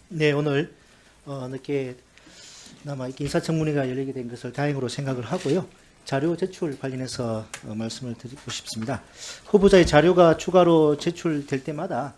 네, 오늘 늦게 남아 인사청문회가 열리게 된 것을 다행으로 생각을 하고요. 자료 제출 관련해서 말씀을 드리고 싶습니다. 후보자의 자료가 추가로 제출될 때마다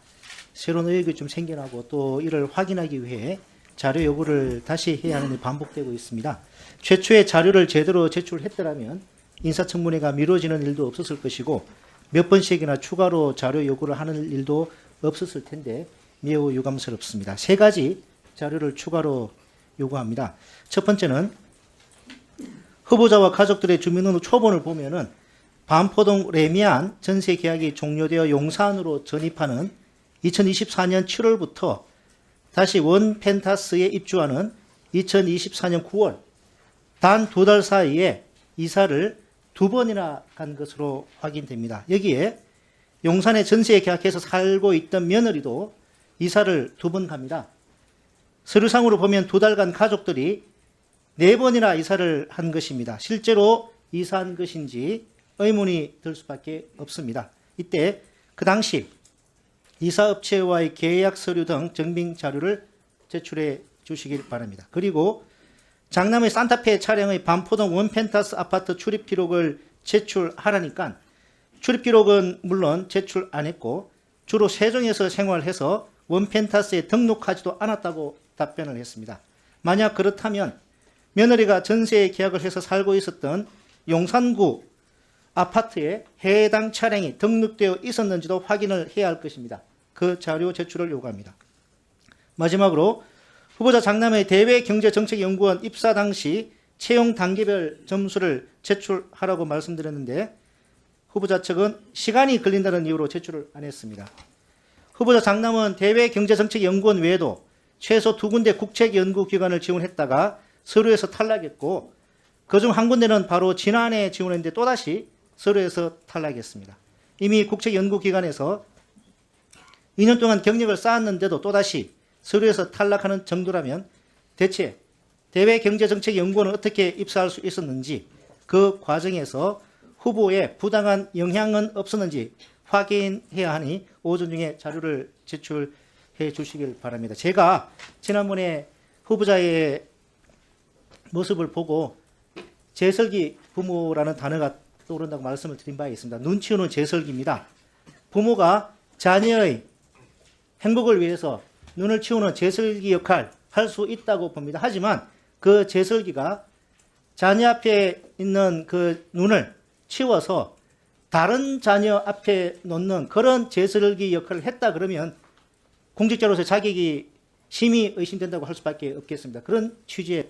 새로운 의혹이 좀 생겨나고 또 이를 확인하기 위해 자료 요구를 다시 해야 하는 일이 반복되고 있습니다. 최초의 자료를 제대로 제출했더라면 인사청문회가 미뤄지는 일도 없었을 것이고 몇 번씩이나 추가로 자료 요구를 하는 일도 없었을 텐데 매우 유감스럽습니다. 세 가지 자료를 추가로 요구합니다. 첫 번째는 후보자와 가족들의 주민등록 초본을 보면은 반포동 레미안 전세 계약이 종료되어 용산으로 전입하는 2024년 7월부터 다시 원 펜타스에 입주하는 2024년 9월 단 2달 사이에 이사를 2번이나 간 것으로 확인됩니다. 여기에 용산에 전세 계약해서 살고 있던 며느리도 이사를 2번 갑니다. 서류상으로 보면 2달간 가족들이 4번이나 이사를 한 것입니다. 실제로 이사한 것인지 의문이 들 수밖에 없습니다. 이때 그 당시 이사업체와의 계약 서류 등 증빙 자료를 제출해 주시길 바랍니다. 그리고 장남의 산타페 차량의 반포동 원펜타스 아파트 출입 기록을 제출하라니까 출입 기록은 물론 제출 안 했고 주로 세종에서 생활해서 원펜타스에 등록하지도 않았다고 답변을 했습니다. 만약 그렇다면 며느리가 전세 계약을 해서 살고 있었던 용산구 아파트에 해당 차량이 등록되어 있었는지도 확인을 해야 할 것입니다. 그 자료 제출을 요구합니다. 마지막으로 후보자 장남의 대외경제정책연구원 입사 당시 채용 단계별 점수를 제출하라고 말씀드렸는데 후보자 측은 시간이 걸린다는 이유로 제출을 안 했습니다. 후보자 장남은 대외경제정책연구원 외에도 최소 2군데 국책연구기관을 지원했다가 서류에서 탈락했고 그중 한 군데는 바로 지난해 지원했는데 또다시 서류에서 탈락했습니다. 이미 국책연구기관에서 2년 동안 경력을 쌓았는데도 또다시 서류에서 탈락하는 정도라면 대체 대외경제정책연구원은 어떻게 입사할 수 있었는지 그 과정에서 후보에 부당한 영향은 없었는지 확인해야 하니 오전 중에 자료를 제출해 주시길 바랍니다. 제가 지난번에 후보자의 모습을 보고 재설기 부모라는 단어가 떠오른다고 말씀을 드린 바가 있습니다. 눈치 오는 재설기입니다. 부모가 자녀의 행복을 위해서 눈을 치우는 재설기 역할 할 수 있다고 봅니다. 하지만 그 재설기가 자녀 앞에 있는 그 눈을 치워서 다른 자녀 앞에 놓는 그런 재설기 역할을 했다 그러면 공직자로서 자격이 심히 의심된다고 할 수밖에 없겠습니다. 그런 취지의